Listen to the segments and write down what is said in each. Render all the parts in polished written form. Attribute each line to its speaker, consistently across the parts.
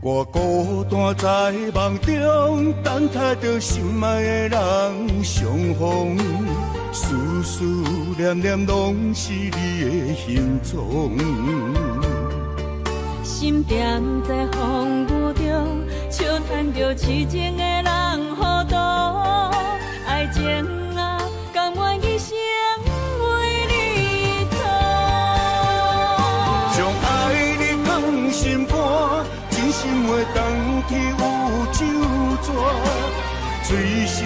Speaker 1: 我孤单在梦中，等待着心爱的人相逢，思思念念拢是你的形状。
Speaker 2: 心踮在风雨中，笑叹着痴情的人糊涂，爱情啊，甘愿一生为你错。
Speaker 1: 将爱你放心肝，真心话当去有酒泉，醉生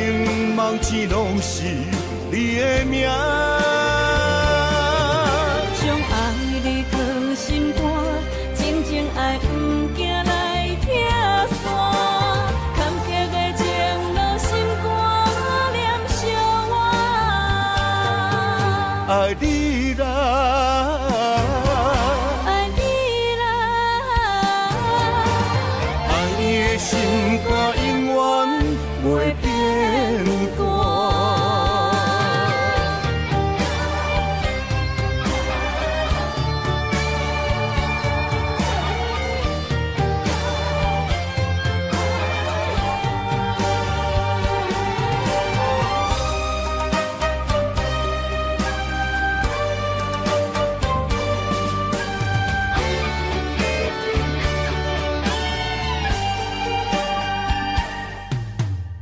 Speaker 1: 梦醒拢是你的名。
Speaker 2: 将爱你放心肝，静静爱不惊来拆散，坎坷的情路心肝念相偎。
Speaker 1: 爱你啦，
Speaker 2: 爱你啦，
Speaker 1: 爱你的心肝永远袂变卦。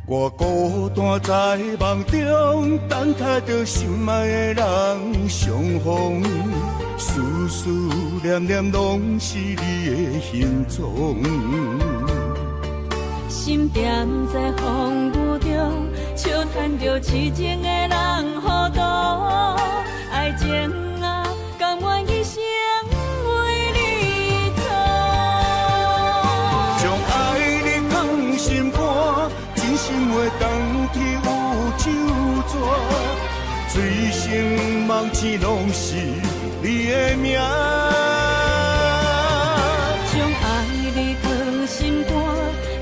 Speaker 1: 我孤单在梦中，等待着心爱的人相逢，思思念念拢是你的形状。
Speaker 2: 心踮在风雨中，笑叹着痴情的人糊涂，爱情啊，甘愿一生为你错。
Speaker 1: 将爱你放心肝，真心话当去有酒泉，醉生梦醒拢是你的名。
Speaker 2: 将爱你放心肝，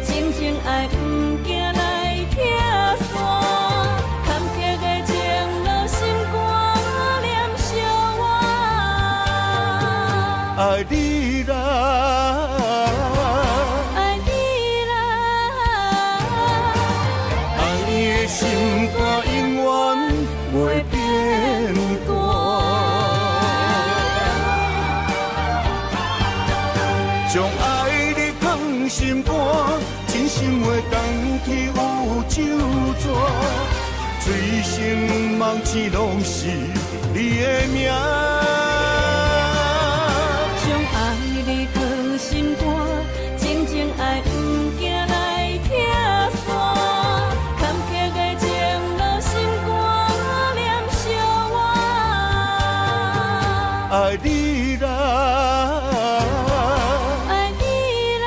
Speaker 2: 静静爱不惊来拆散，坎坷的情路心肝念相偎。
Speaker 1: 爱你啦，
Speaker 2: 爱你啦，
Speaker 1: 爱你的心肝永远袂变卦。将爱你放心肝，真心话当去有酒泉，醉生梦醒拢是你的名。
Speaker 2: 将爱你放心肝，静静爱不惊来拆散，坎坷的情路心肝念相偎。
Speaker 1: 爱你啦，
Speaker 2: 爱你啦，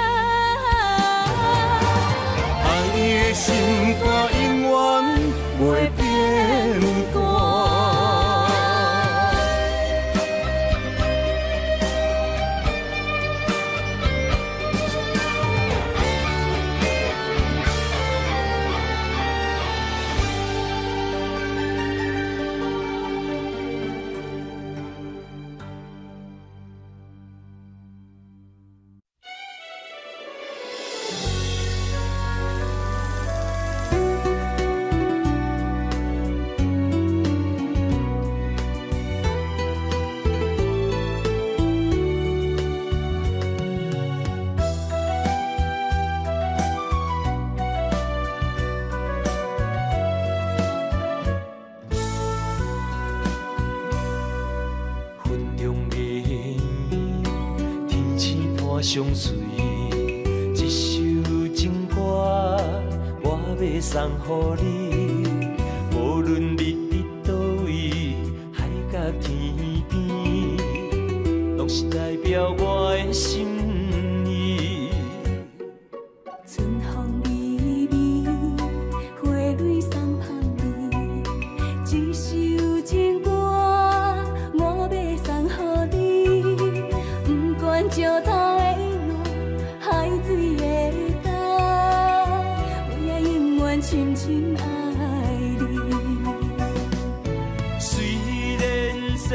Speaker 1: 爱你的心肝永远袂变卦。
Speaker 3: 相随，一首情歌，我要送予你。无论你伫倒位，海角天边，拢是代表我的心意。
Speaker 2: 春风微微，花蕊送香味，一首情歌，我要送予你。不管石头的路，海水的干，我也永远深深爱你。
Speaker 3: 虽然世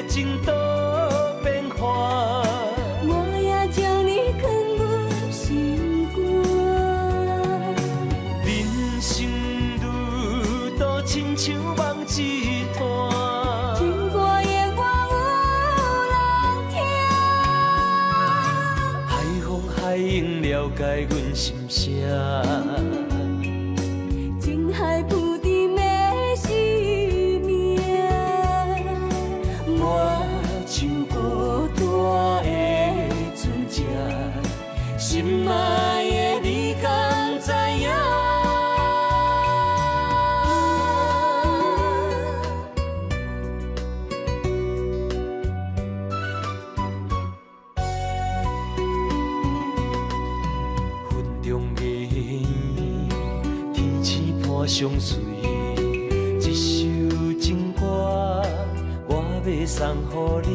Speaker 3: 情多变化，
Speaker 2: 我也将
Speaker 3: 了解阮心声。
Speaker 2: 情海浮沉的生命，
Speaker 3: 我像孤单的船只，心爱的你敢知影？云中月圆，天星伴相随，一首情歌我要送予你。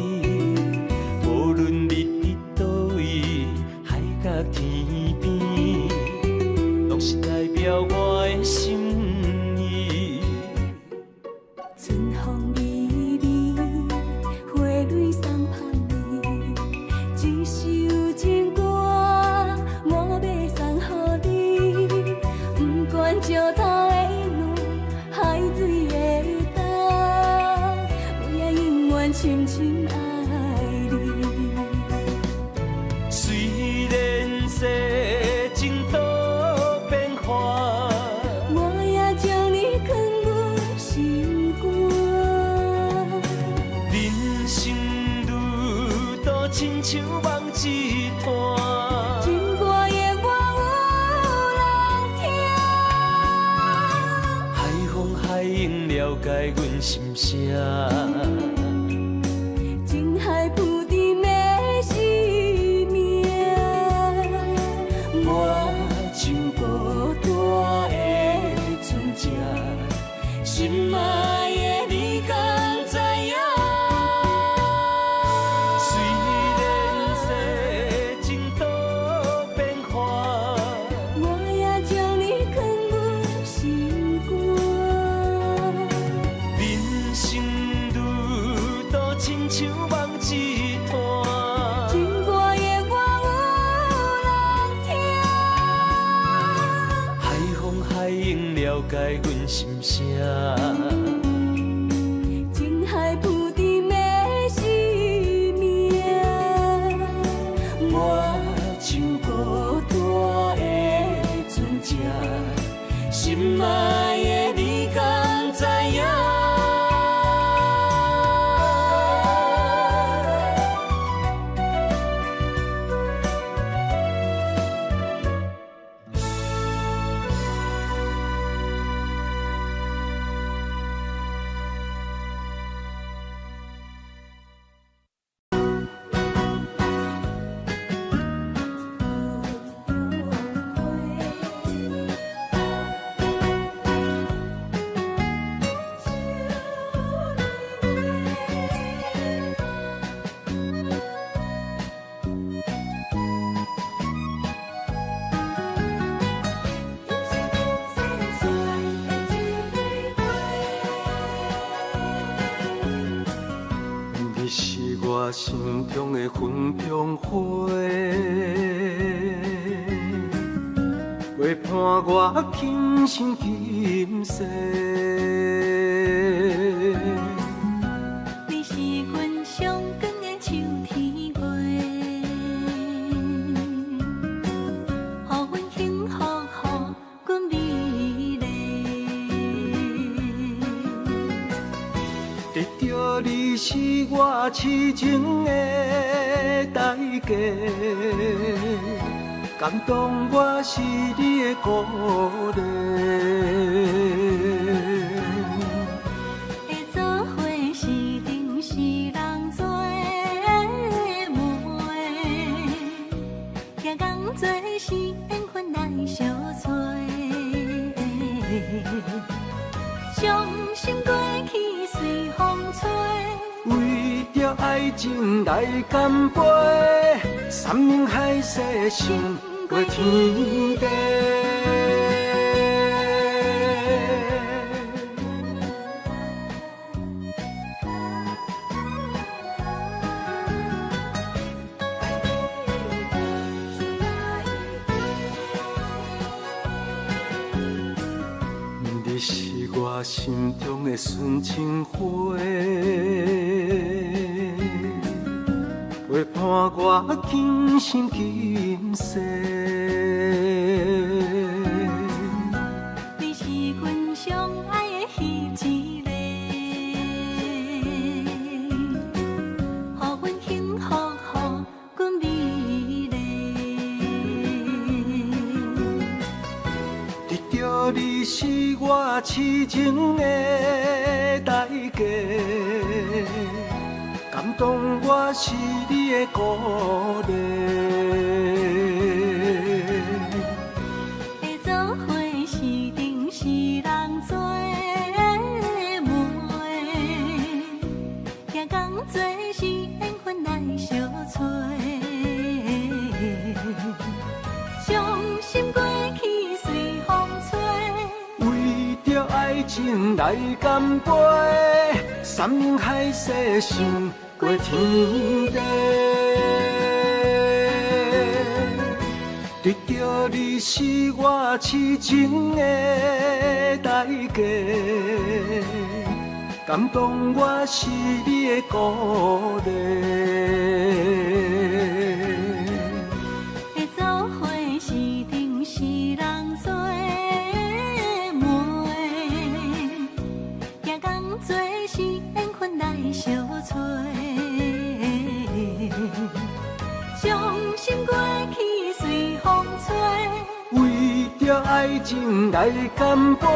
Speaker 3: 无论你伫倒位，海角天边，拢是代表我的心意。
Speaker 2: 春风微微，花蕊送香味，一首情歌我要送予你。不管石头的路，海水的干，我也永远深深爱你。
Speaker 3: 虽然世情多变化，
Speaker 2: 我也将你藏阮心肝。
Speaker 3: 人生路途亲像梦一段，
Speaker 2: 情歌的我有人听。
Speaker 3: 海风海涌了解阮心声。
Speaker 2: 情海浮沉的生命，
Speaker 3: 我像孤单的船只，心爱的你敢知影？虽然世情多变化，
Speaker 2: 我也将你藏阮心肝。
Speaker 3: 人生路途亲像梦一段，
Speaker 2: 情歌的我有人听。
Speaker 3: 海风海涌了解阮心声。
Speaker 2: 情海浮沉的生命，
Speaker 3: 我像孤单的船只，心爱的你敢知影？你是我心中的云中花，陪伴我今生今世。
Speaker 2: 你是阮上光的秋天月，予阮幸福，予阮美丽。
Speaker 3: 得到你是我痴情的代价，感动我是你的鼓励。
Speaker 2: 会做伙是定是人做梦，行工做是缘分来相找。伤心过去随风吹，
Speaker 3: 为着爱情来干杯，山盟海誓想过天地。你是我心中的纯情花，
Speaker 4: 陪伴我今生今世。
Speaker 2: 你是阮上爱的彼一个，予阮幸福，予阮美丽。
Speaker 4: 得到你是我痴情的代价。感动我是你的鼓励，
Speaker 2: 会做伙是定是人做媒，行工做是缘分来相找，伤心过去随风吹，
Speaker 4: 为着爱情来干杯，山盟海誓想过天地，得到你是我痴情的代价，感动我是你的鼓励。
Speaker 2: 会做伙是定是人做媒，行工做是缘分来相找。伤心过去随风吹，
Speaker 4: 为着爱情来干杯，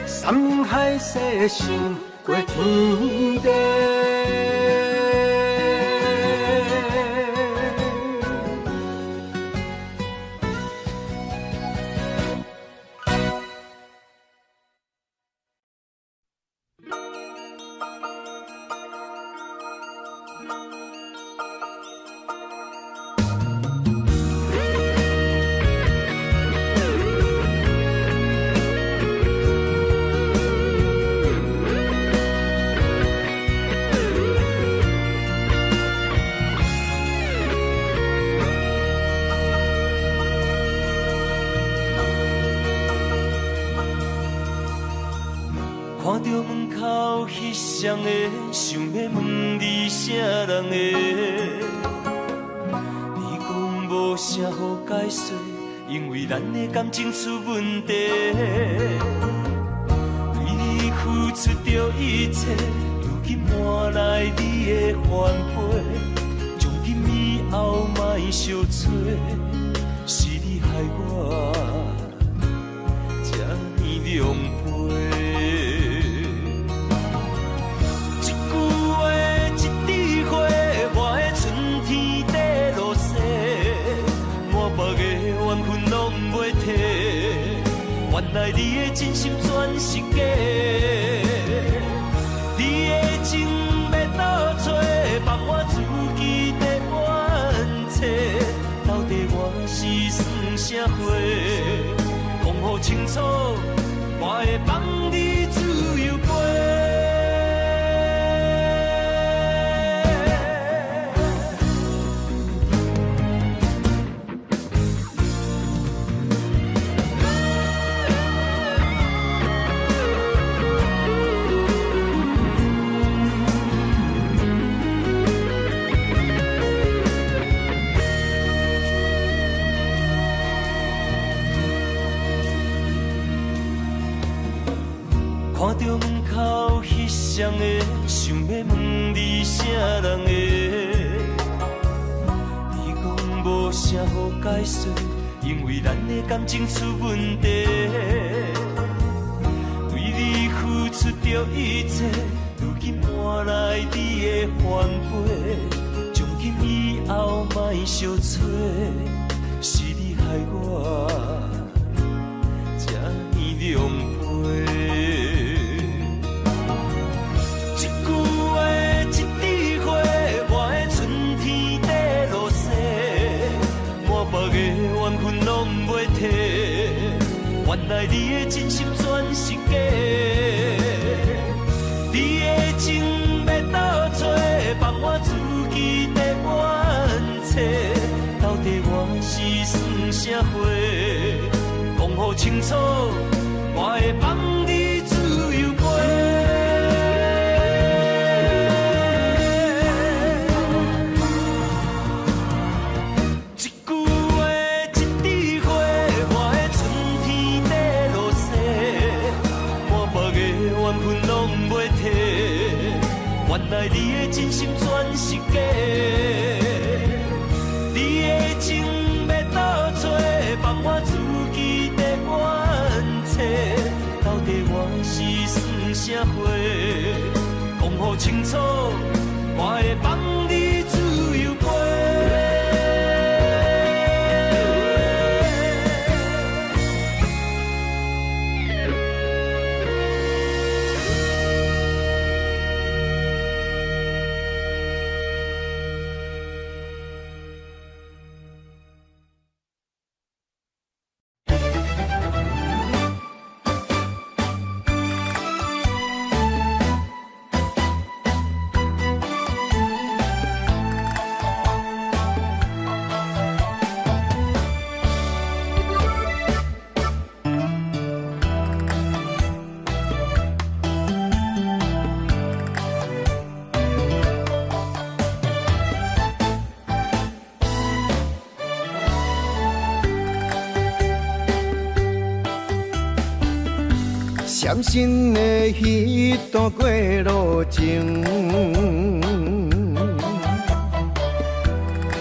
Speaker 4: 山盟海誓想过天地。
Speaker 3: 看着门口彼双的，想要问你啥人的？你讲无啥好解释，因为咱的感情出问题。为你付出着一切，如今换来你的反悔。从今以后莫相找，是你害我这呢狼狈。原来你的真心全是假，你的情要倒找，放我自己在冤切。到底我是算啥货？讲予清楚，我会放你自由飞。看着门口彼双的，想要问你啥人的？你讲无啥好解释，因为咱的感情出问题。为你付出着一切，如今换来你的反悔。从今以后莫相找，是你害我这呢狼狈。原来你的真心全是假，你的情要倒找，放我自己在冤切。到底我是算啥货？讲予清楚，我会放你自由飞。声话，讲好清楚，我会放你自由飞。
Speaker 1: 伤心的彼段过路程，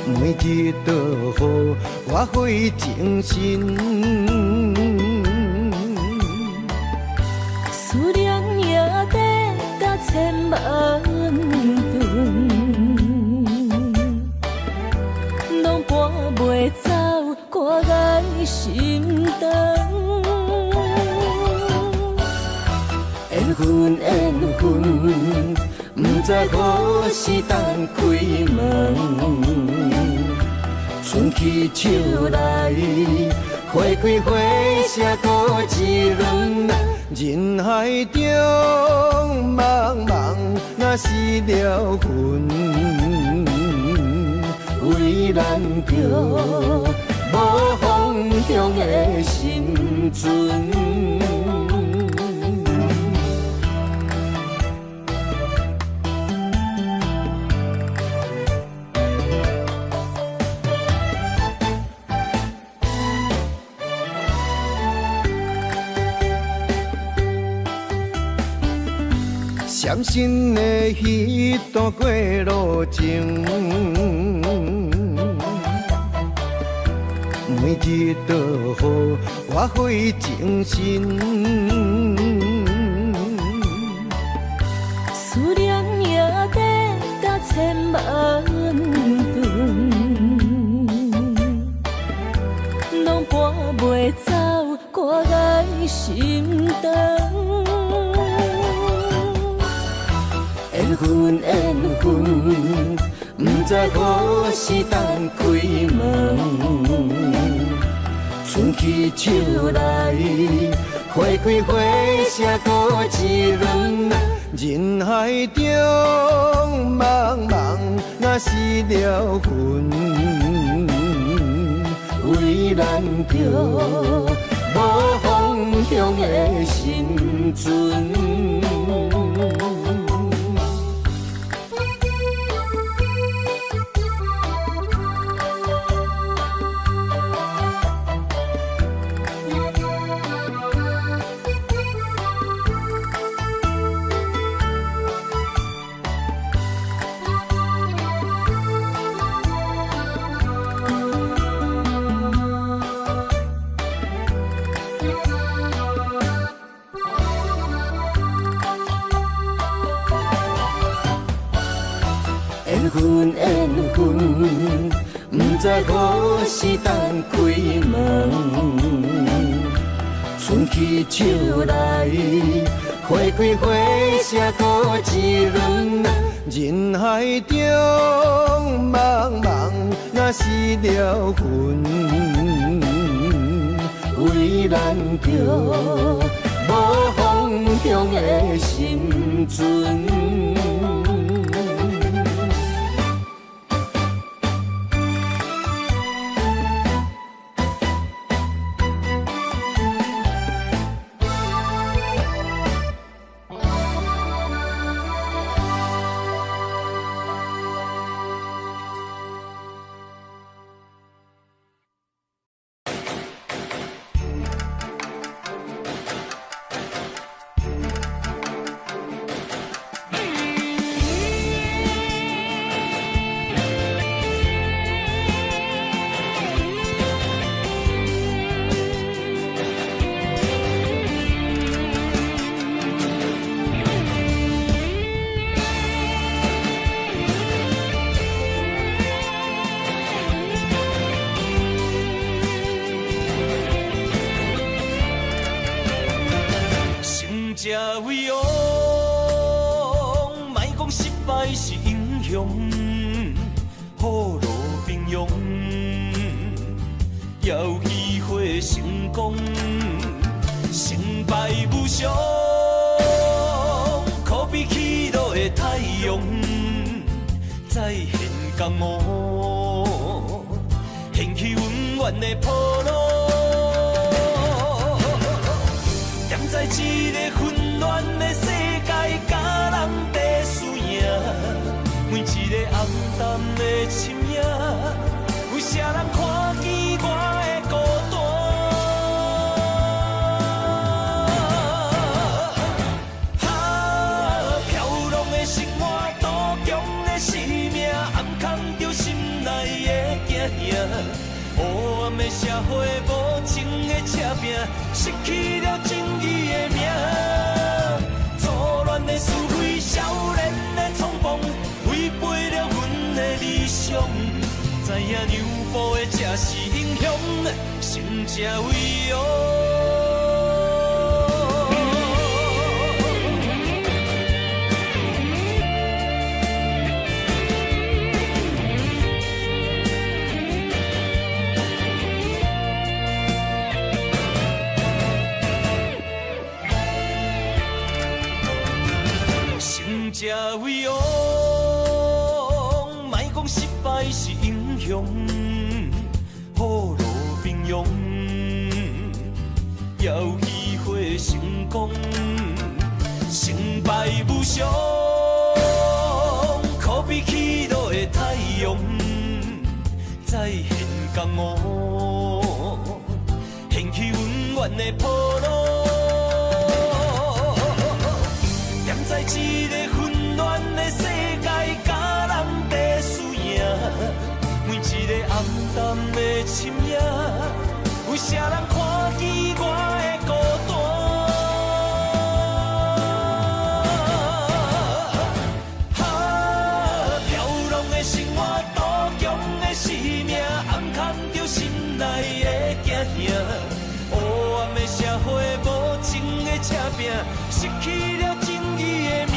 Speaker 1: 每日都予我费精神。
Speaker 2: 思念也得甲千万吨，拢搬袂走我的心肠。缘分缘分，不知何时当开门。春去秋来，花开花谢过一轮。人海中茫茫，若是了魂，为咱着无方向的生存。
Speaker 1: 伤心的彼段过路程，每日都予我费精神。
Speaker 2: 思念也得甲千万吨，拢搬袂走我的心肠。缘分缘分，不知何时当开门。春去秋来，花开花谢过一轮。人海中茫茫，若是了魂，为咱着无方向的生存。缘分缘分，不知何时当开门。春去秋来，花开花谢过一轮。人海中茫茫，若是了魂，为咱着无方向的生存。
Speaker 3: 功，成败无常，可比起落的太阳，再现江湖，掀起温暖的波浪。踮在一个混乱的世界，甲人在输赢，每一个暗淡的深夜，有啥人看见我的孤单？飘浪的生活，多强的生命，暗藏着心内的惊吓。黑暗的社会，无情的车拼，失去了正义的名。错乱的是非，少年的冲动，违背了阮的理想。知影让步的才是英雄，成才为勇。成为王，莫讲失败是英雄，雨露平庸，也有机会成功。成败无常，可比起落的太阳，再现江湖，掀起温暖的波浪。在一个混乱的世界，甲人在输赢，每一个暗淡的深夜，有啥人看见我的孤单？飘浪的生活，多强的生命，暗藏着心内的惊吓。黑暗的社会，无情的车拼，失去了正义的名。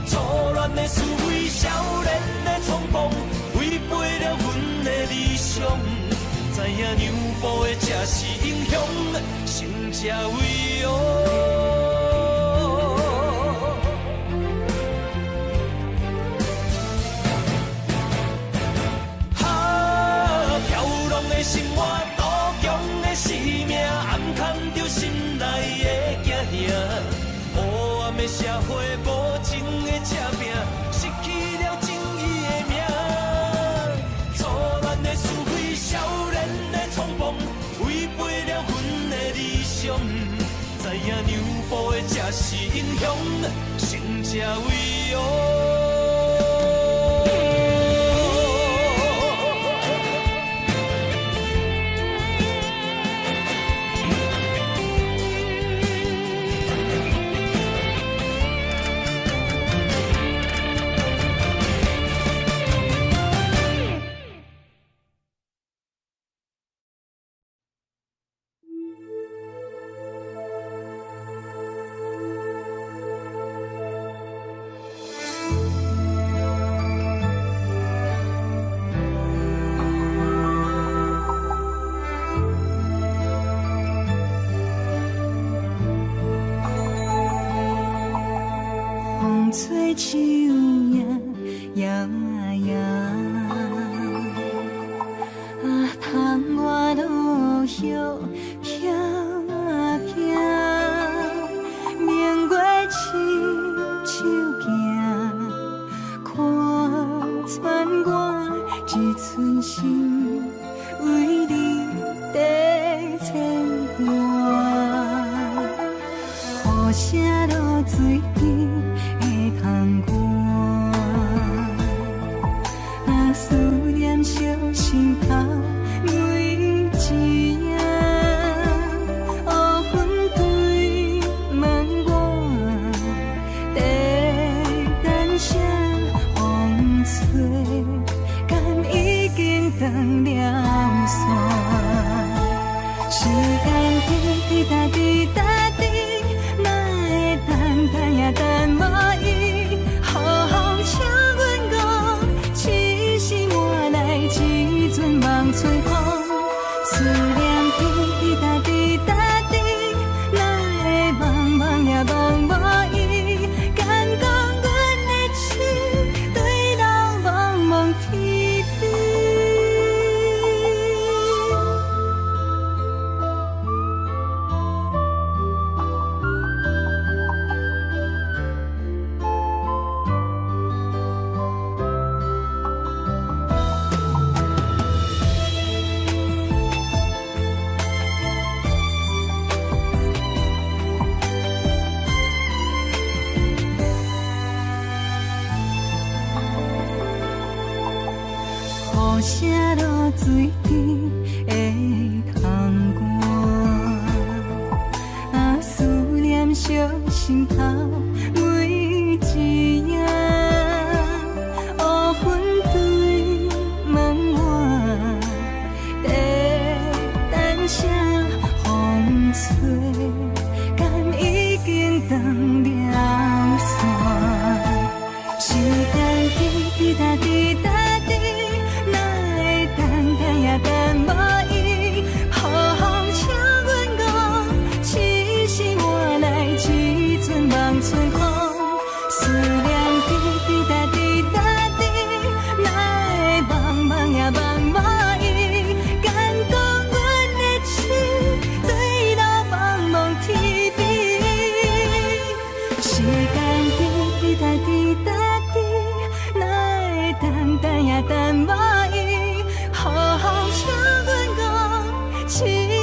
Speaker 3: 错乱的是非，少年的冲动，违背了阮的理想。知影让步的才是英雄，成才为勇。飘浪的生活，多强的生命，暗藏着心内的惊吓。黑暗的社会，无情的车拼，失去了正义的名。错乱的是非，少年的冲动，违背了阮的理想。知影让步的才是英雄，成才为勇。
Speaker 2: 吹树叶摇啊摇，窗外落叶飘啊飘，明月亲手行，看穿我一寸心，为你在牵挂，雨声落水边。思念小心头每一夜，黑云对问我，在等啥风吹，敢已经断了线。时间滴答滴答滴，哪会等呀等无伊，好好请阮讲。梦吹风，思念滴滴雨声落水边的窗外，啊，思念烧心头每一夜，乌云对门外，在等啥风吹，敢已经断了线，时间滴滴答滴答。但无伊，好风请阮讲，痴心换来一阵梦春风。思念滴滴答滴答滴，哪会茫茫也茫无伊？敢讲阮的心对路茫茫天边？时间滴滴答滴答滴，哪会等也等无伊？好好请阮讲，痴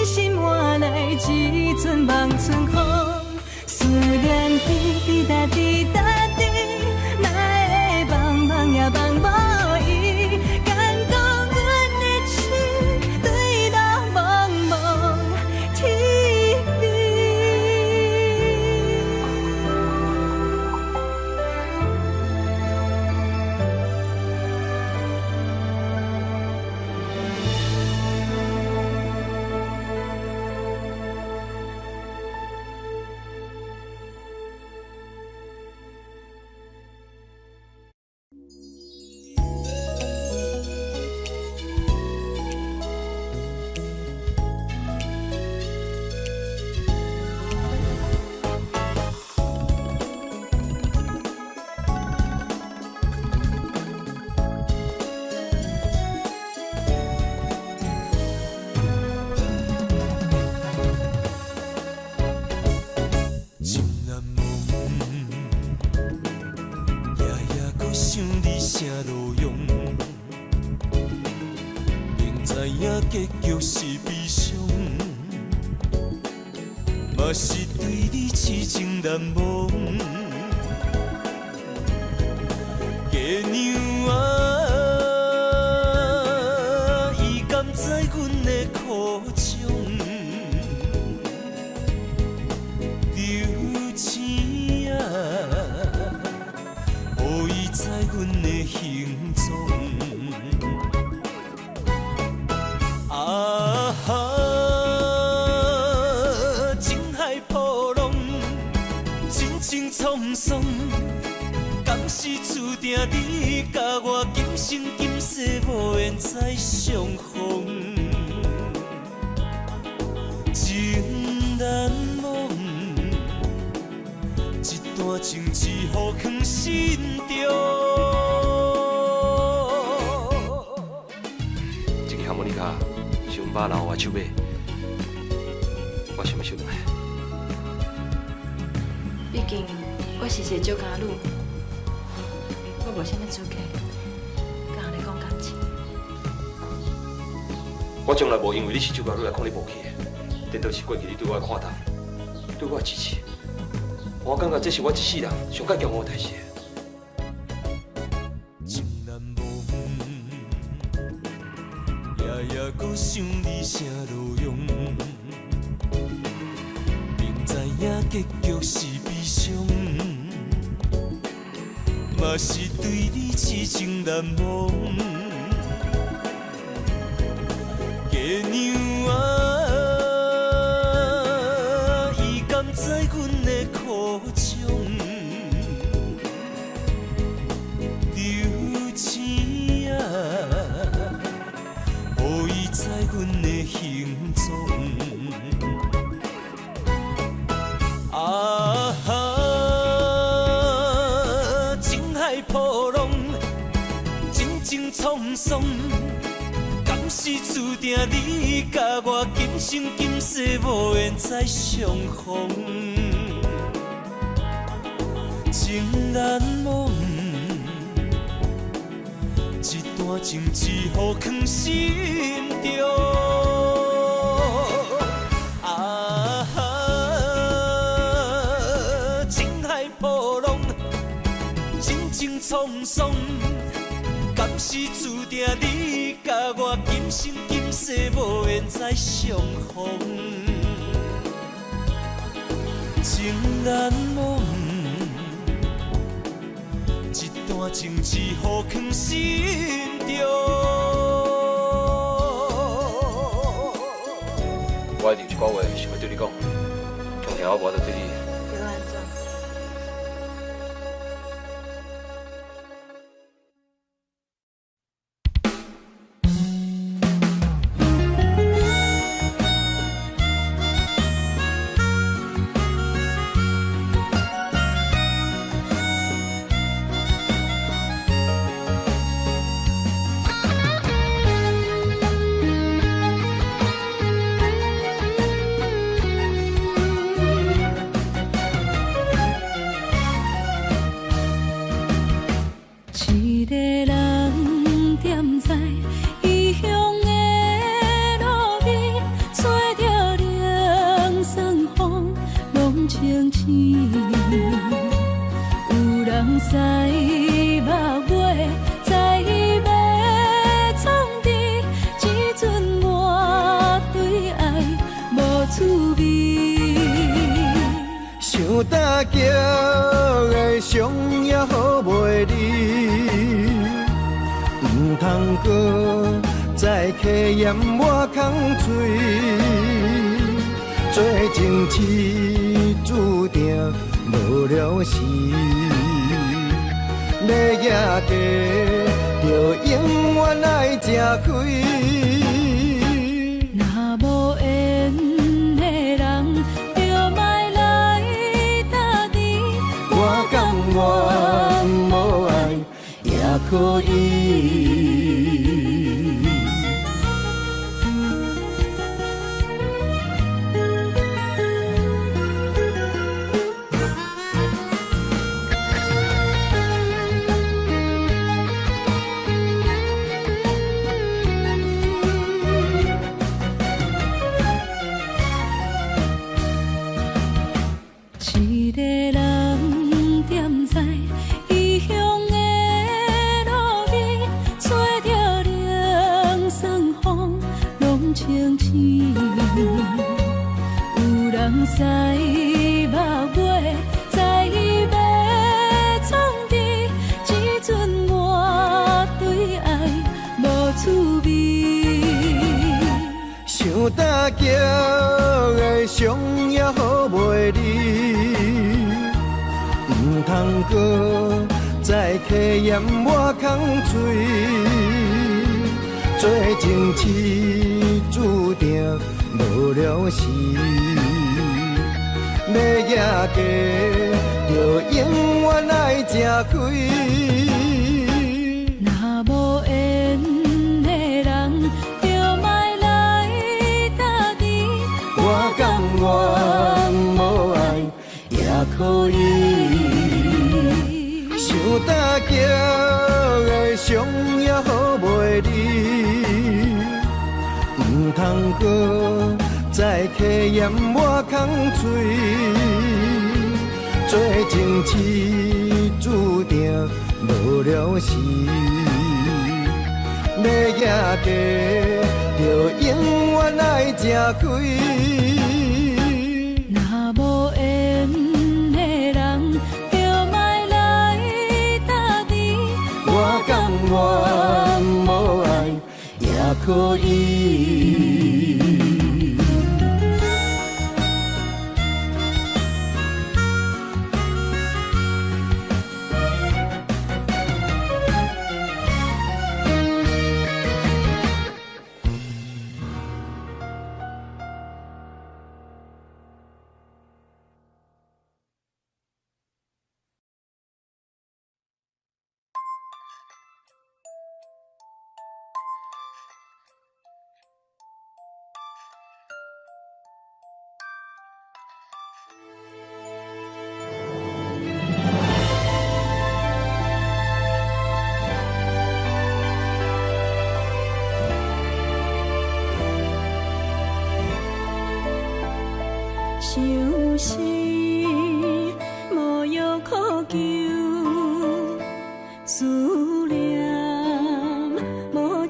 Speaker 2: 心换来一阵梦春风。思念滴滴答滴答滴，哪会茫茫也茫无伊？敢讲阮的心对路茫茫天边？
Speaker 3: 结局是悲伤，嘛是对你痴情难忘。月娘啊，伊甘知阮的苦衷，留情啊，予伊知阮的行踪。啊哈！情海波浪，真情沧桑，敢是注定你甲我今生今世无缘再相逢，情难忘，一段情只好藏心中。
Speaker 5: 这个哈莫尼卡。想把人我手买，我想要收来。
Speaker 6: 毕竟我是一个酒家女，我无啥物资格甲你讲感情。
Speaker 5: 我从来无因为你是酒家女来看你无起，这都是过去你对我的看待，对我的支持。我感觉这是我一世人上介骄傲的代志。搁想你啥路用，明知影结局是悲伤，嘛是对你痴情难忘。月娘啊，伊甘知阮的苦衷，留情啊。知阮的行踪，啊哈！情海波浪，真情沧桑，敢是注定你甲我今生今世无缘再相逢，情难忘。一段情只好藏心中，啊哈！情海波浪，真情沧桑，敢是注定你甲我今生今世无缘再相逢。情难忘，一段情字互藏心中。
Speaker 7: 我一定有一句话想要对你讲，从听我无得对你。
Speaker 6: 对我安怎？
Speaker 2: 一个人踮在异乡的路边，吹着凉爽风，拢清醒。有人驶目尾，在要创治，只准我对爱无趣味。
Speaker 1: 想大桥的伤也好袂离，唔通搁再客嫌我空嘴，做情痴注定无了时，要野地就永远爱吃亏。
Speaker 2: 若无缘的人，就莫来搭你。
Speaker 1: 我甘愿无爱也可以。
Speaker 2: 一个人踮在异乡的路边，吹着凉爽风，拢清醒。有人驶目尾，在要创治，只准我对爱无趣味。
Speaker 1: 想大桥的伤也好袂离，唔通搁再客嫌我空嘴，做情痴注定无了时，要野地就永远爱吃亏。
Speaker 2: 若无缘的人，就莫来搭你。
Speaker 1: 我甘愿无爱也可以。想大桥的伤也好袂离，唔通搁再客嫌我空嘴，做情痴注定无了时，要野地就永远爱吃亏。
Speaker 2: 若无缘的人，就莫来搭你。
Speaker 1: 我甘愿无爱也可以。
Speaker 2: 伤心无药可救，思念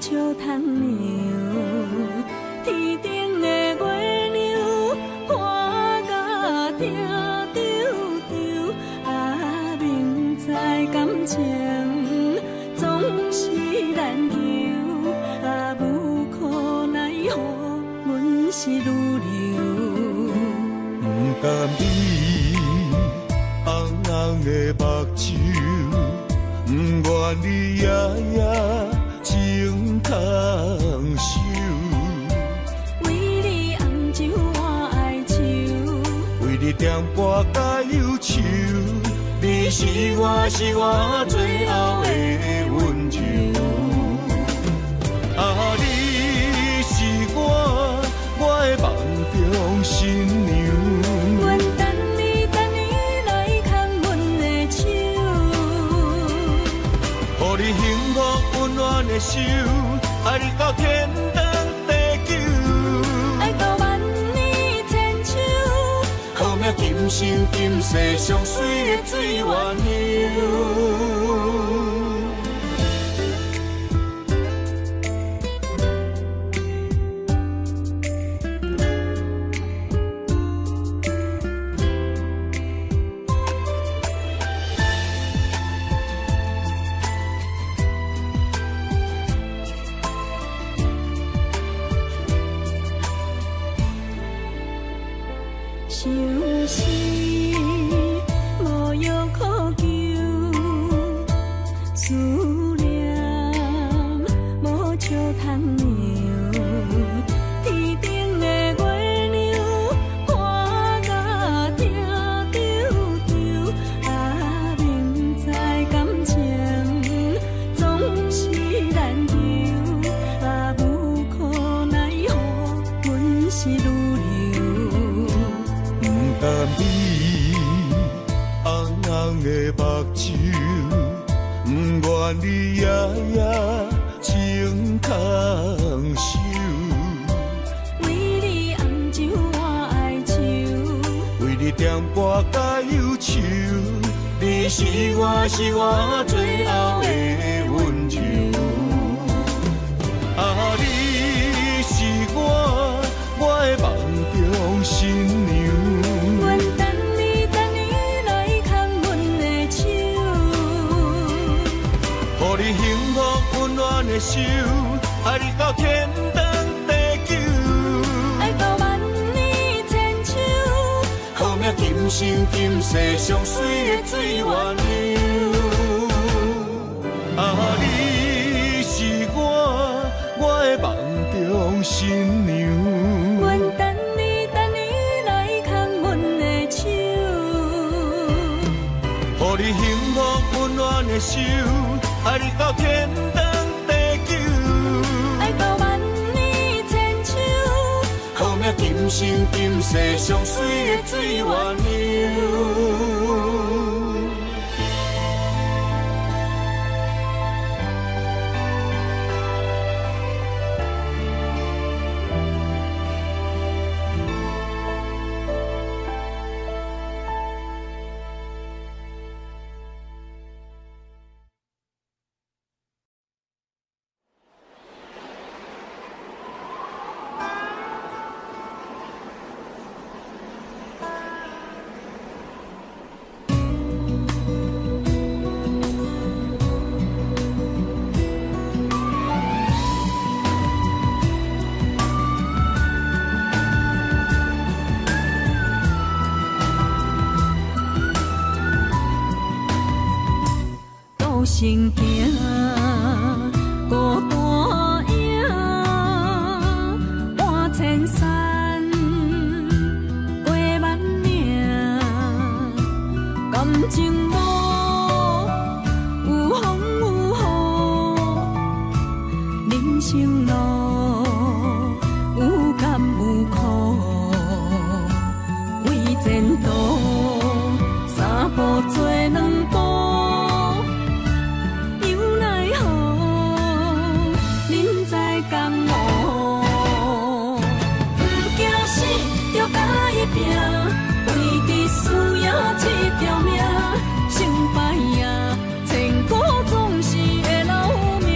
Speaker 2: 笑窗暝，天顶的月亮看甲听丢丢，啊，明知感情总是难求，啊，无可奈何，阮是愈留。
Speaker 1: 不甘你红红的目睭，不愿你夜夜情空守。
Speaker 2: 为你红酒换哀愁，
Speaker 1: 为你点歌甲忧愁，你是我最后的温柔。啊，你是我的梦中新娘。
Speaker 2: 阮等你来牵阮的手，
Speaker 1: 予你幸福温暖的手，爱你到天长地久，
Speaker 2: 爱到万年千秋，
Speaker 1: 好命今生今世上水的水源流。
Speaker 2: 相思无药可救，思念无笑窗暝，天顶的月亮看甲听丢丢，啊，明知感情总是难求，啊，无可奈何，阮是愈留。
Speaker 1: 不甘你红红的目睭，不愿你夜夜情空守。
Speaker 2: 为你红酒换哀愁，
Speaker 1: 为你点歌甲忧愁，你是我最后的温柔。啊，你是我的梦中新娘。
Speaker 2: 阮等你来牵阮的手，
Speaker 1: 予你幸福温暖的手，爱你到天长地久，
Speaker 2: 爱到万年千秋，
Speaker 1: 好命今生今世上水的水源流。啊，你是我的梦中新娘。
Speaker 2: 阮等你来牵阮的手，
Speaker 1: 予你幸福温暖的手，爱你到天长地久，
Speaker 2: 爱到万年千秋，
Speaker 1: 好命今生今世上水的水源流。
Speaker 2: 孤身行，孤单影，半千山，过万岭，感情无有风有雨，人生路有甘有苦，为前途三步做两步。为伫输赢这条命，成败赢，千古总是会留名。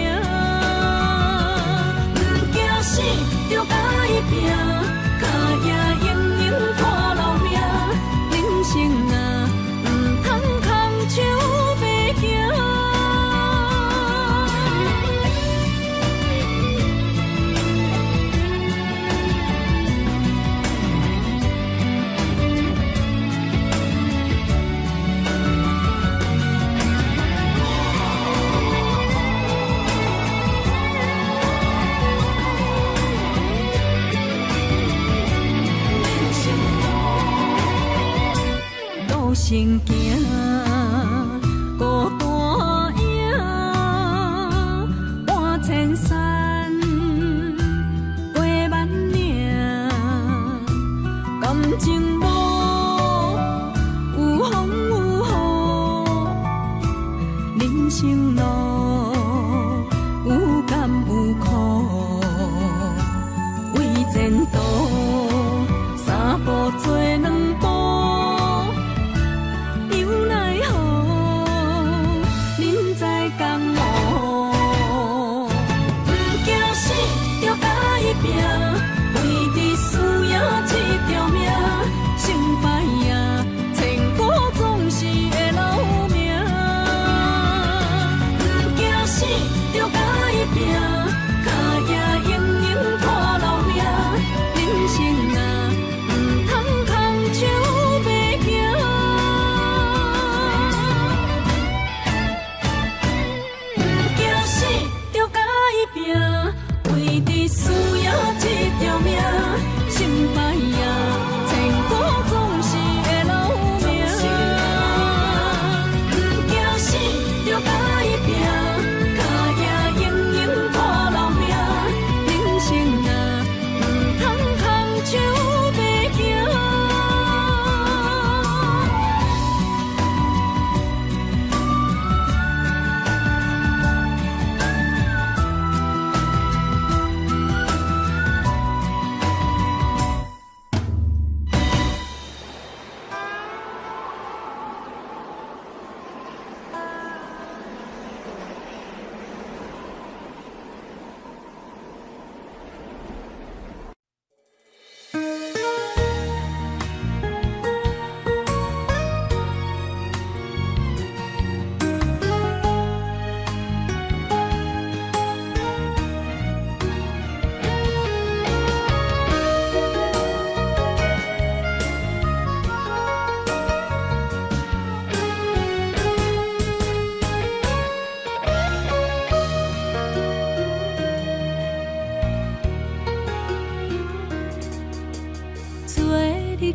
Speaker 2: 身行，孤单影，半千山，过万岭，感情无有风有雨，人生路有甘有苦，为前途三步做两步。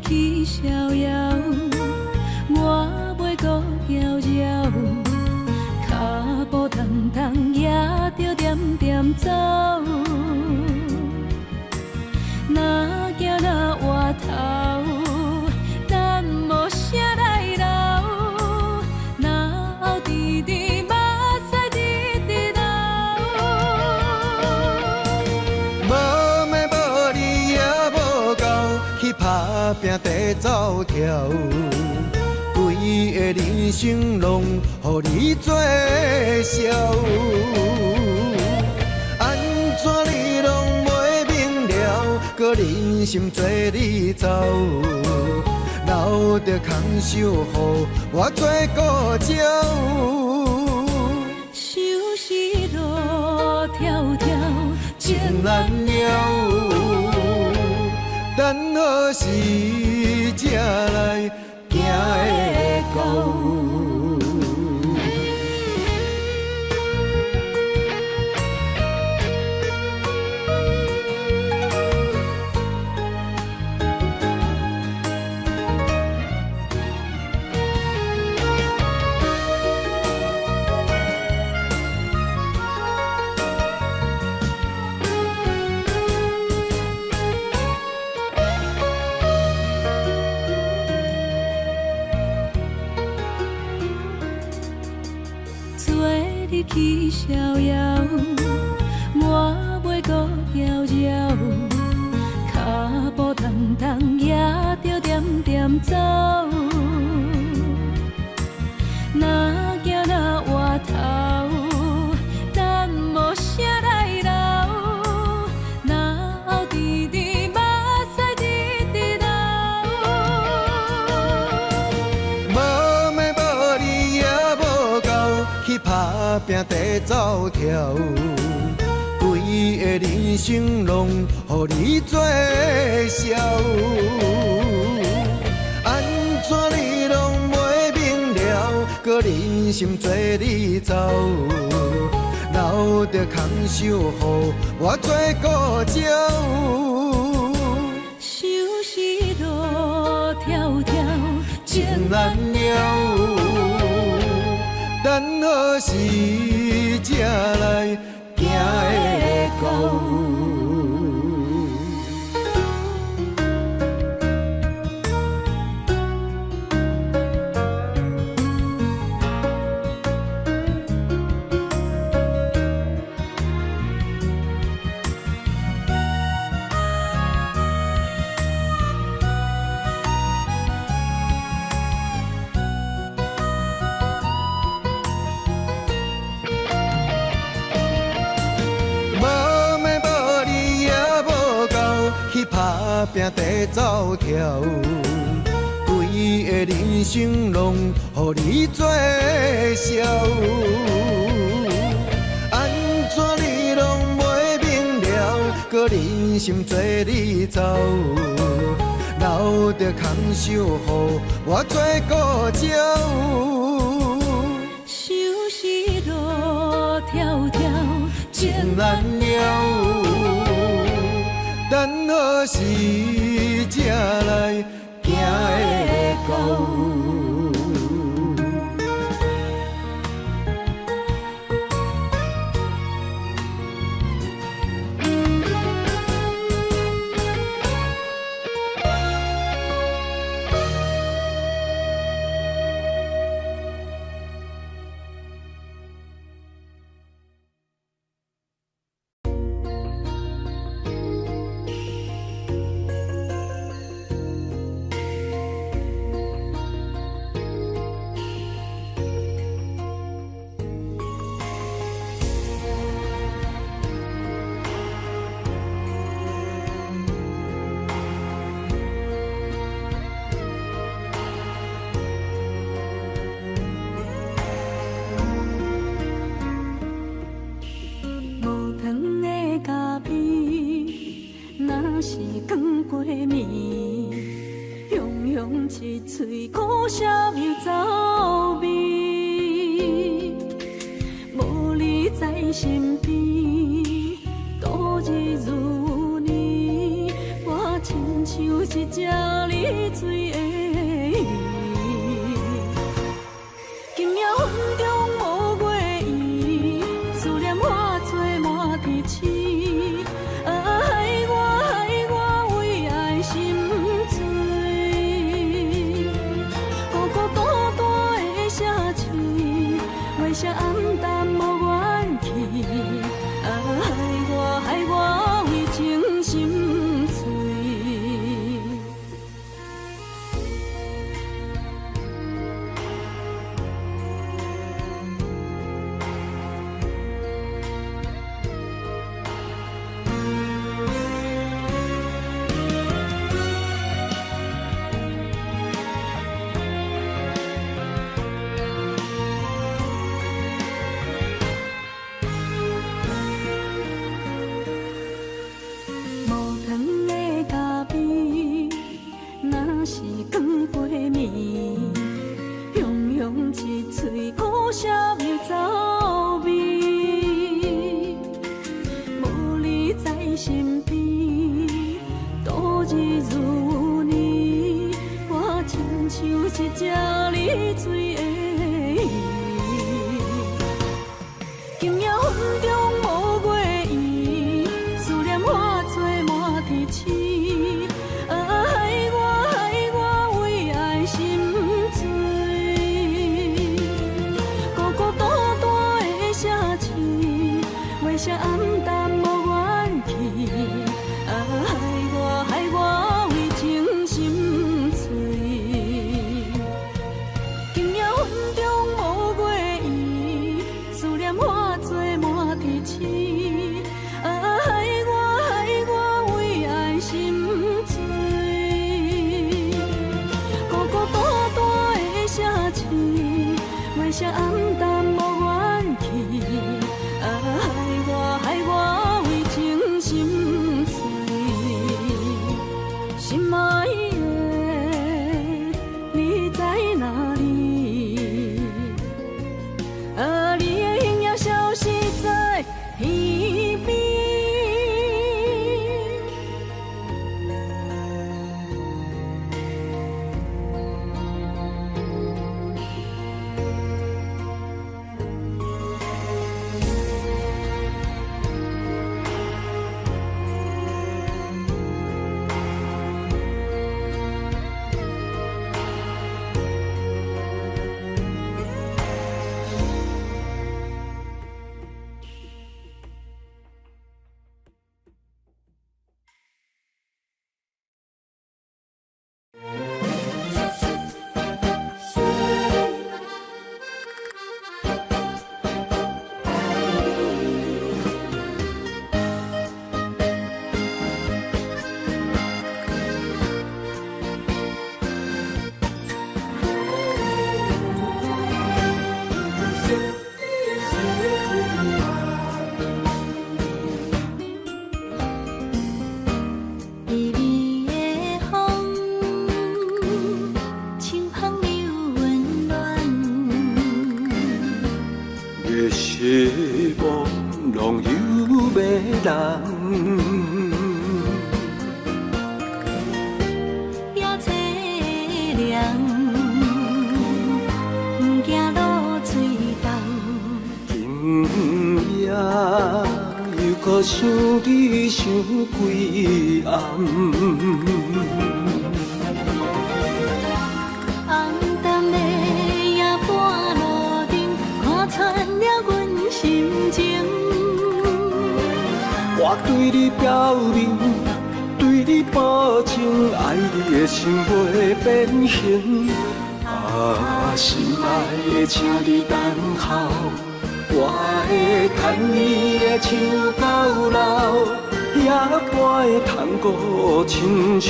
Speaker 2: 去逍遥，我袂搁摇摇，脚步重重也着点点走。若行若回头，咱无啥来留，若后直直目屎直直流。
Speaker 1: 无妹无你也无够，去打拼地走跳，规个人生拢予你做笑。安怎你拢袂明了，搁忍心做你走，留着空手予我做顾鸟。
Speaker 2: 想是路迢迢
Speaker 1: 情难了。等何时才来行会到？
Speaker 2: 去逍遥，我袂搁摇摇，脚步重重也着点点走。若行若回头，咱无啥来留，若后直直目屎直直流。
Speaker 1: 无妹无你也无够，去打拼地走跳，规个人生拢予你做笑。安怎你拢袂明了，搁忍心做你走，留着空手予我做顾鸟。
Speaker 2: 想是路迢迢情
Speaker 1: 难了，等何时才来行会到？打拼地走跳，规个人生拢予你做笑。安怎你拢袂明了，搁忍心做你走，留着空手予我做顾鸟。
Speaker 2: 想是路迢迢，
Speaker 1: 情难了。等何时才来行会到？一嘴苦涩又走味，无你在身边，度日如年，我亲像一只离水的鱼。今夜风中无月圆，思念化作满天星。声暗淡无怨气，害我为情心碎。一嘴苦涩又走味，无你在身边，度日如年，我亲像一只离水的鱼。今夜风中无月圆，思念化作满天星。声暗淡无怨气，害我
Speaker 2: 也凄凉，不惊落水重。
Speaker 4: 今夜又搁想你想几暗，
Speaker 2: 红淡的夜半路灯，看穿了阮心情。
Speaker 4: 我对你表明，对你保证，爱你的心袂变形。啊，心爱的，请你等候，我会牵你的手到老，也陪探戈，亲像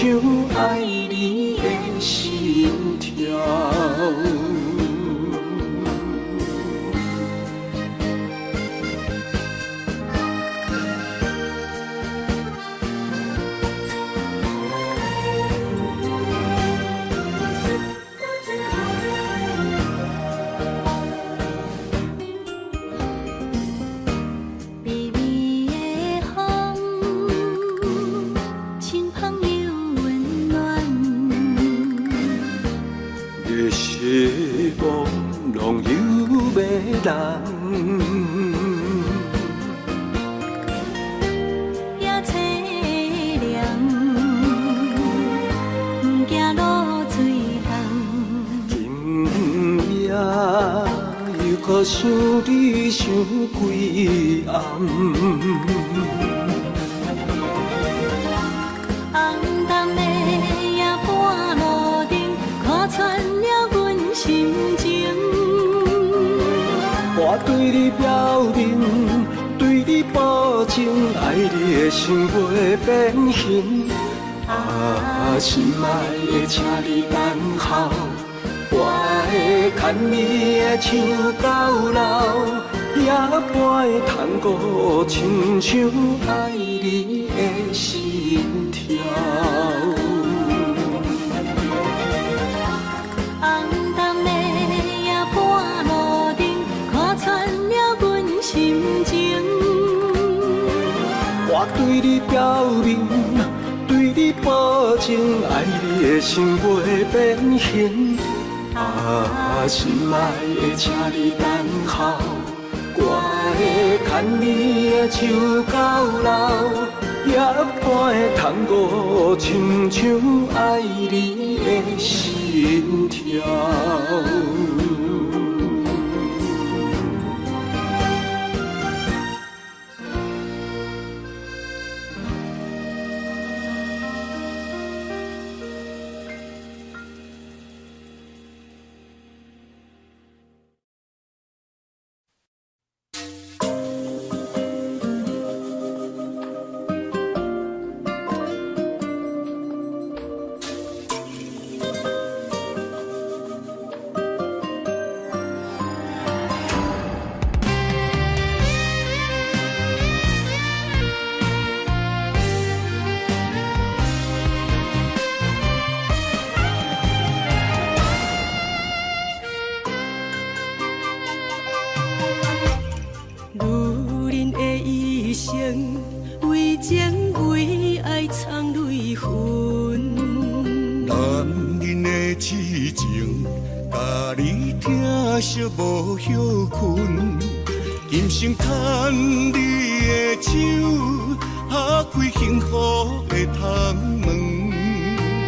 Speaker 4: 爱你的心跳。
Speaker 2: 微微的风，轻捧又温暖。
Speaker 4: 夜色朦胧又迷人，
Speaker 2: 也凄凉，不惊落水重。
Speaker 4: 今夜又搁想你想几暗，
Speaker 2: 红淡的夜半路灯，看穿了阮心情。
Speaker 4: 我对你表明，对你保证，爱你的心袂变形。啊，心爱的，请你等候，我会牵你的手到老，也陪探戈，亲像爱你的心跳。
Speaker 2: 红淡的夜半路灯，看穿了阮心情。
Speaker 4: 我对你表明，对你保证，爱你的心袂变形。啊，心爱的，请你等候，我会牵你的手到老，也陪探戈，亲像爱你的心跳。
Speaker 2: 女人的一生，为情为爱藏泪痕。
Speaker 1: 男人的痴情，甲你疼惜无歇困。今生牵你的手，打开幸福的窗门。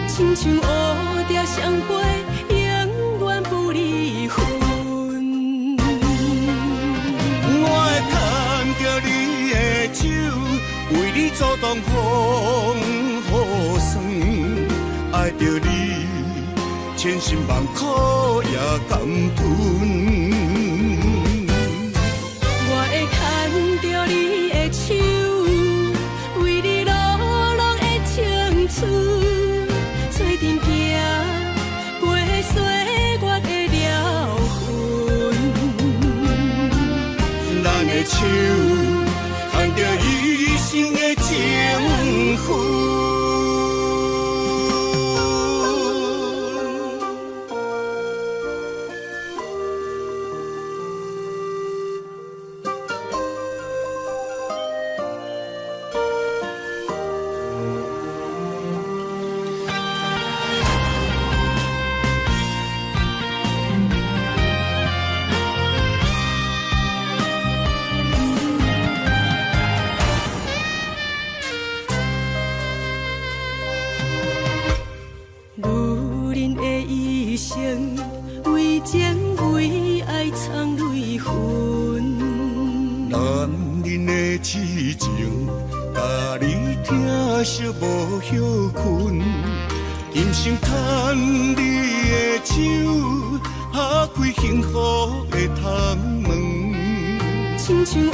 Speaker 2: 亲像乌蝶相陪，永远不离分。
Speaker 1: 我会牵着你的手，为你阻挡风雨霜，爱着你，千辛万苦也甘吞。
Speaker 2: 我会牵着你的手，为你落落的青春，做阵行，陪岁月的疗痕。
Speaker 1: 咱的手牵着一生的情分。你疼惜无歇困，今生牵你的手，打开幸福的窗门，
Speaker 2: 亲像乌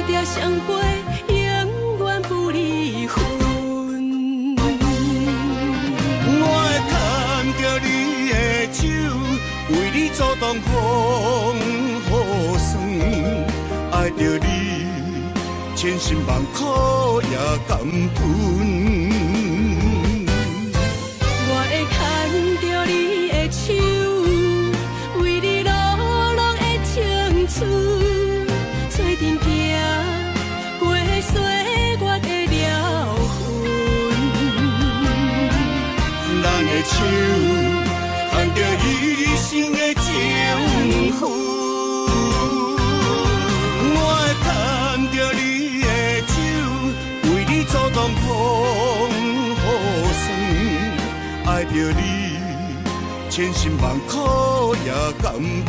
Speaker 2: 蝶双飞，永远不离分。
Speaker 1: 我会牵着你的手，为你阻挡风雨霜，爱着你，千辛万苦也甘吞。
Speaker 2: 我会牵着你的手，为你落落的青春，做阵行过岁月的疗痕。
Speaker 1: 咱的手牵着一生的情分，我会牵着你的手，为你阻挡风雨霜，爱着你，千辛万苦也甘吞。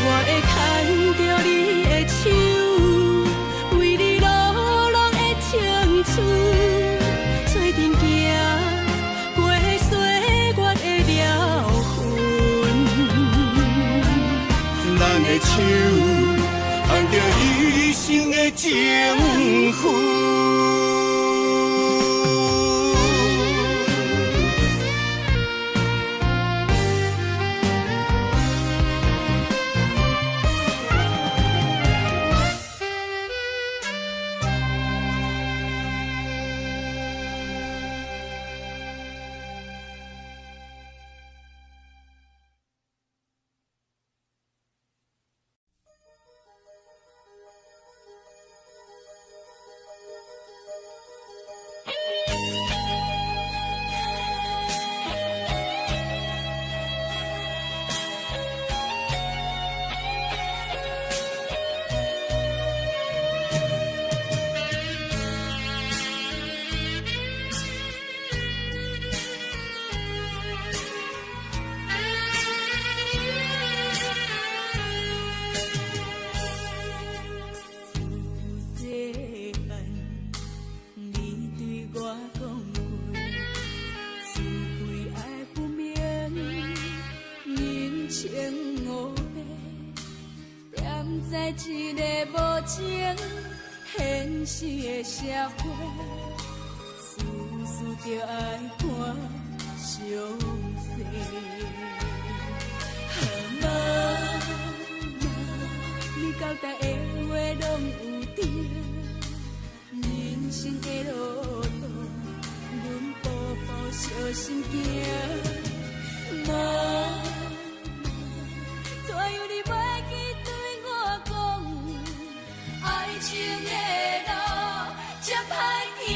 Speaker 2: 我会牵着你的手，为你落落的青春，做阵行过岁月的疗痕。
Speaker 1: 咱的手牵着一生的情分。
Speaker 2: 一个无情现实的社会，事事着爱看详细。妈妈，你交代的话拢有对，人生的路途，阮步步小心行。妈妈，怎样你袂记对我讲，爱情的路真歹行。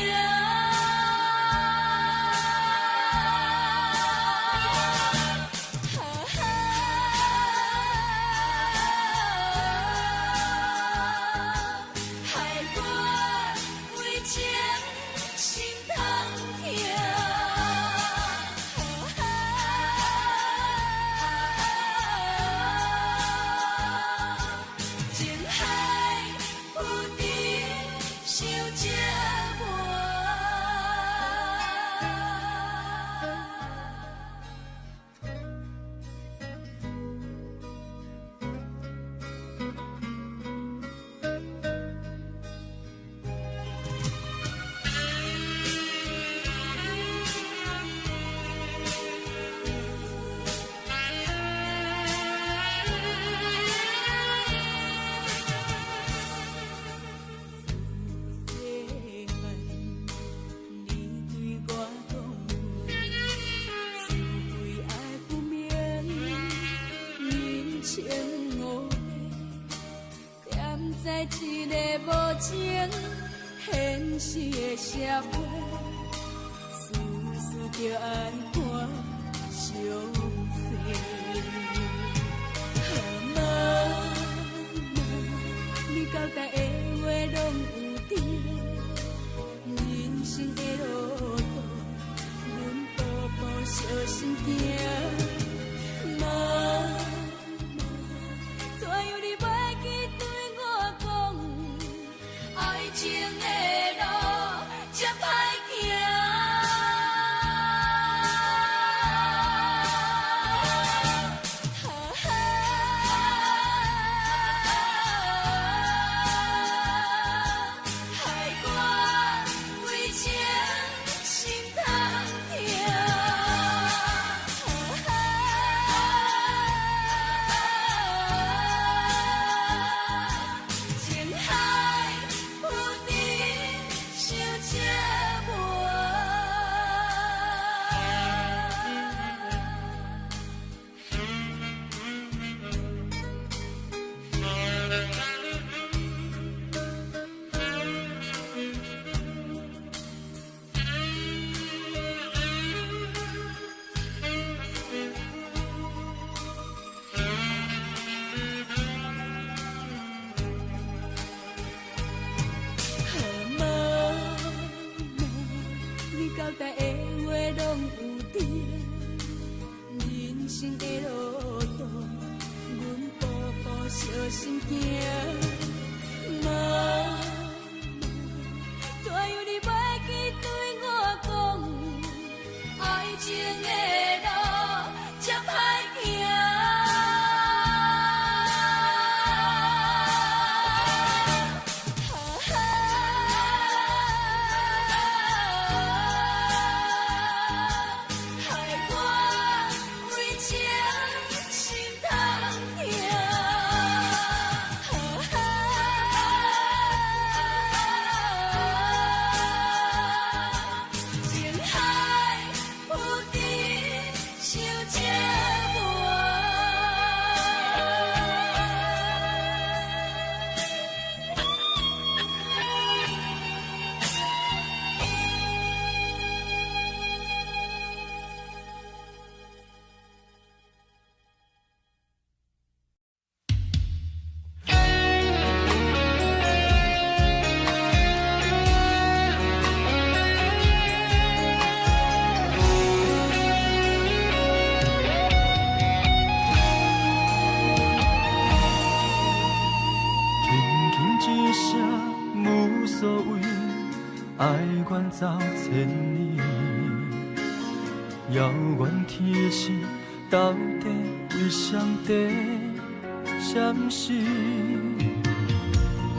Speaker 2: 在一个无情现实的社会，事事着爱看详细。妈妈，你交代的话拢有对，人生的路途，阮步步小心行。妈。情的路才歹行。交代的话拢有对，人生的路途，阮步步小心行。妈，怎样你袂记对我讲，爱情的路才歹行。
Speaker 3: 走千里，遥远天星到底为上帝闪烁？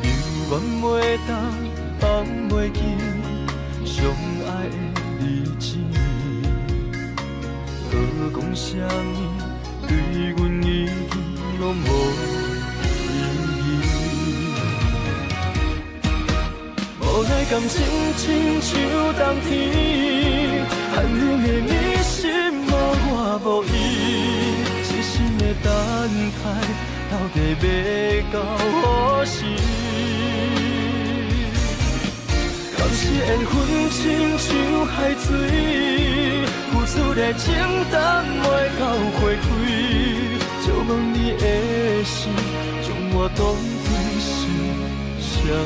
Speaker 3: 犹原袂当放袂记相爱的日子，何讲啥物对阮已经拢无意义。无奈感情亲像冬天，寒冷的你心无我无伊，细心的等待，到底要到何时？敢是缘分亲像海水，付出的情淡袂到花开，就问你的心，将我当作是啥物？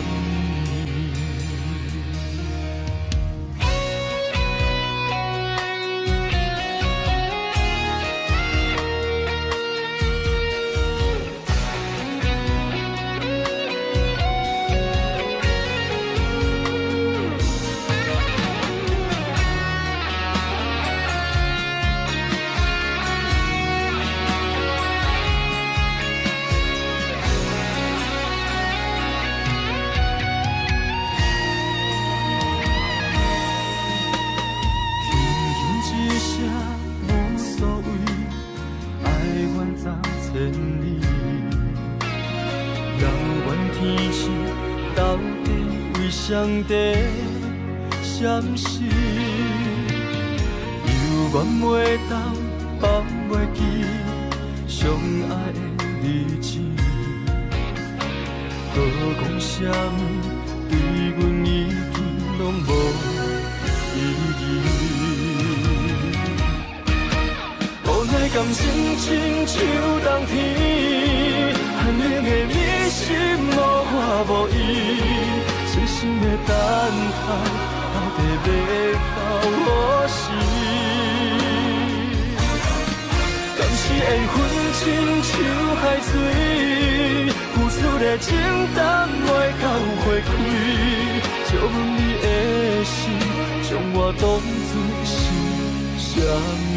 Speaker 3: 上帝闪烁，犹原袂当放袂记相爱的日子，何讲啥物对阮已经拢无意义。无奈感情亲像冬天，寒冷的你心无我无伊。细心的等待，到底要到何时？敢是缘分亲像海水，付出的情淡袂到花开。问你的心，将我当作是啥物？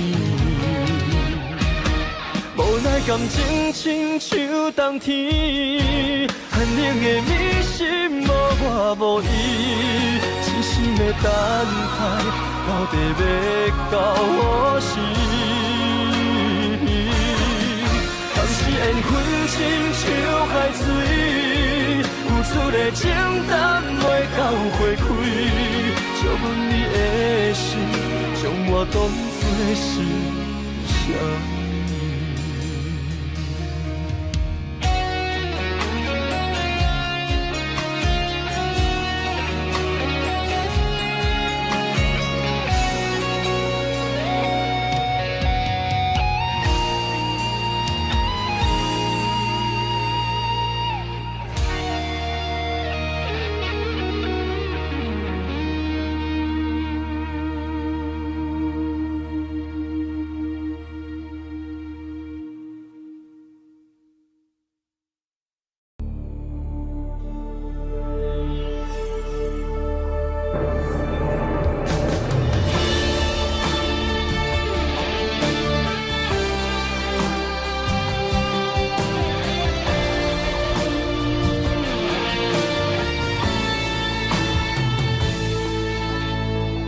Speaker 3: 无奈感情亲像冬天，寒冷的暝心无我无伊，痴心的等待，到底要到何时？当时缘分亲像海水，付出的情淡袂到花开，借问你的心，将我当作是啥？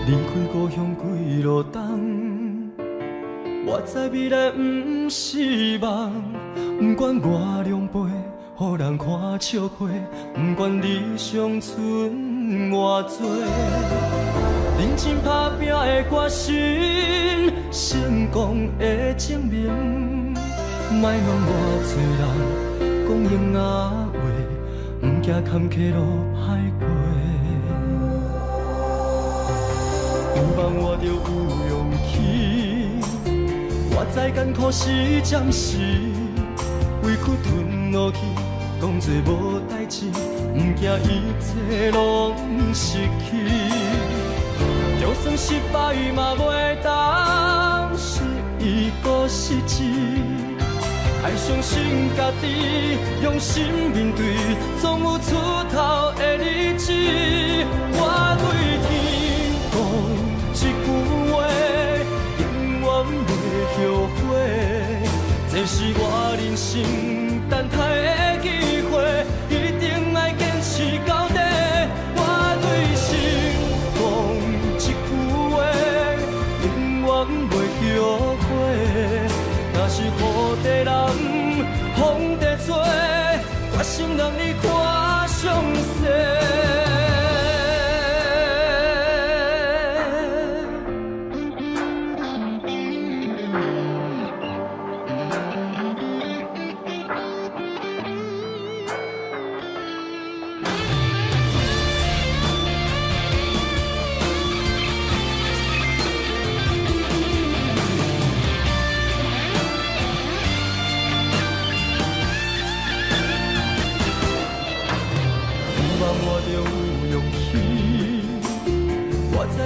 Speaker 3: 离开故乡几路冬，我知未来不是梦。不管我两杯，予人看笑话，不管理想剩偌多，认真打拼的决心，成功的证明。莫问偌多人讲永仔话，不惊坎坷路歹过。有梦我就有勇气，我知艰苦是暂时，委屈吞落去，讲做无代志，不惊一切拢失去。就算失败嘛袂当是一个失志，爱相信家己，用心面对，总有出头的日子。我对天讲一句话，永远袂后悔。这是我人生等待的机会，一定要坚持到底。我对心讲一句话，永远袂后悔。若是雨地人，风地做，决心让你看上世。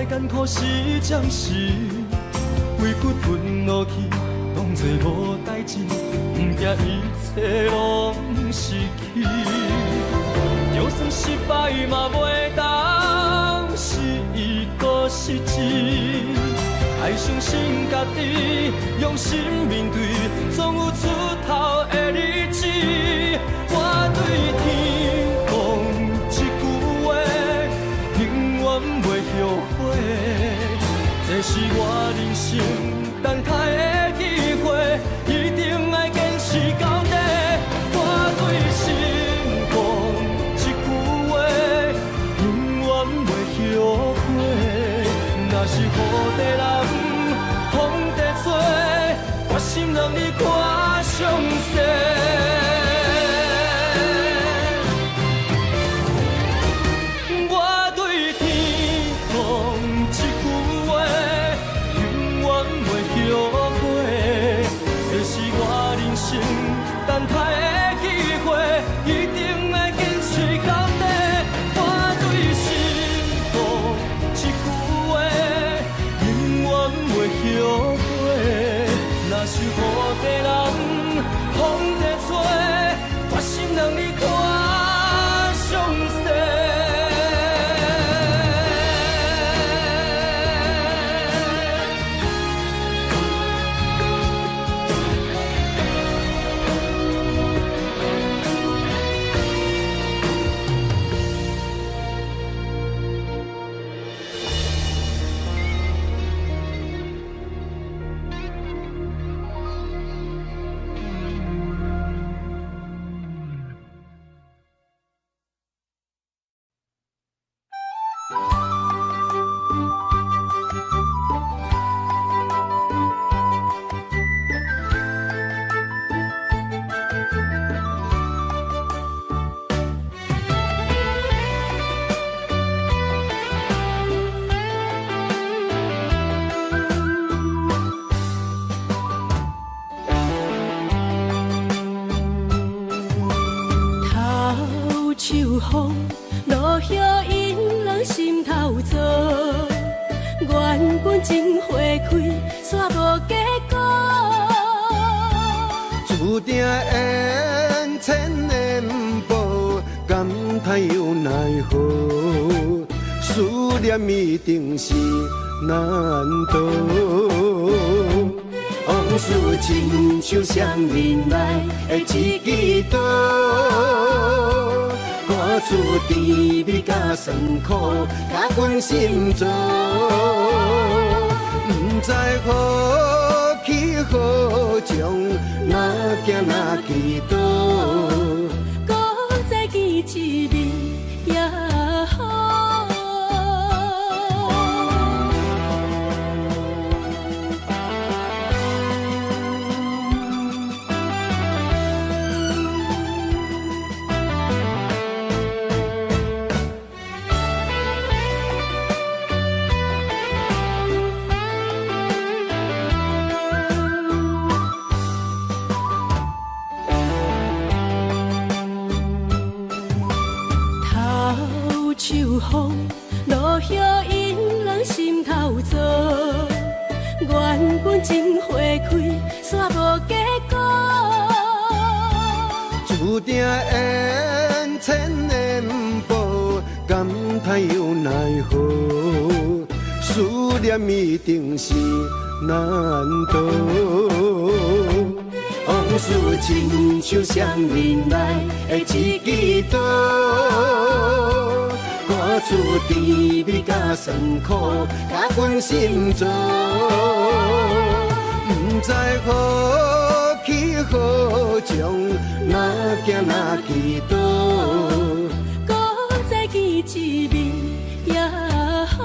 Speaker 3: 艰苦是暂时，委屈吞落去，当作无代志，不惊一切拢失去。就算失败嘛袂当是一个失志，爱相信家己，用心面对，总有出头的日子。我对天讲一句话，永远袂后悔。这是我人生等待的机会，一定要坚持到底。我对心讲一句话，永远袂后悔。若是雨地人，风地做，决心让你看上世。等待的机会，一定要坚持到底。我对心讲一句话，永远袂后悔。若是雨地人。
Speaker 2: 人心头做，原本情花开，煞无结果。
Speaker 1: 注定缘千年报，感叹又奈何？思念一定是难渡。往事亲像双面来的一支刀，看出甜蜜甲酸苦，甲阮心中，不知何去何从，哪行哪去倒，
Speaker 2: 搁再见一面也好。风落叶因人心头做，原本情花开，煞无结果。
Speaker 1: 注定缘千年报，感叹又奈何？思念一定是难渡。往事亲像双面来的一支刀，看出甜蜜甲酸苦，甲阮心中，不知何去何从，哪行哪去倒，
Speaker 2: 搁再见一面也好。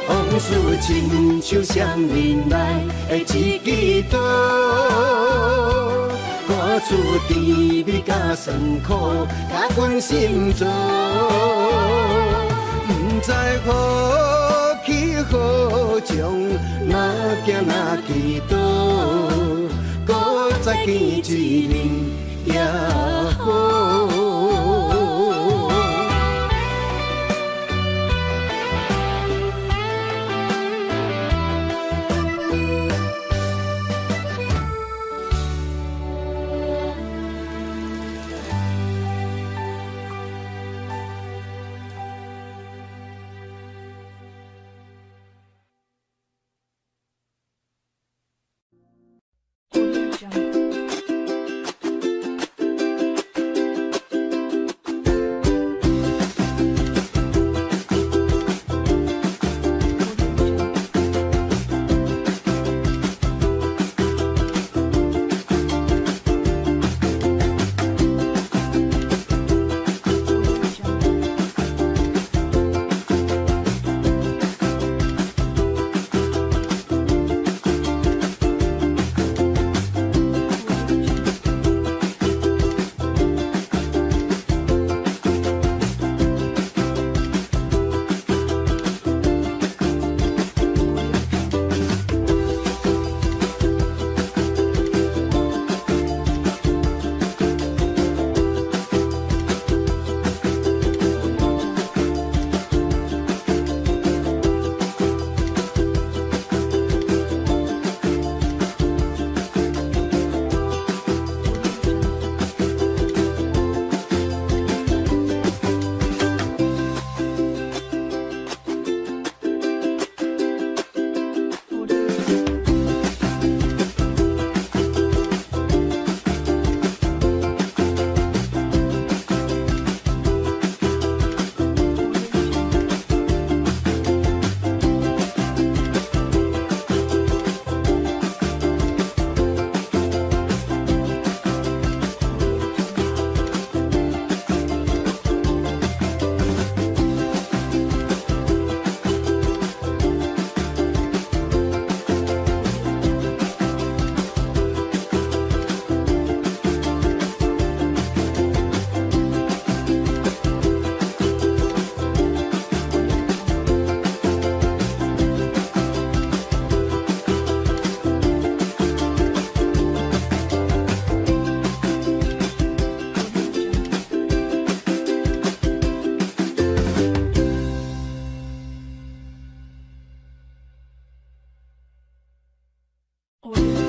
Speaker 1: 往事亲像双面来的一支刀，看出甜蜜甲酸苦，甲阮心中，不知何去何从，哪行哪去倒，搁再见一面也好。
Speaker 2: 我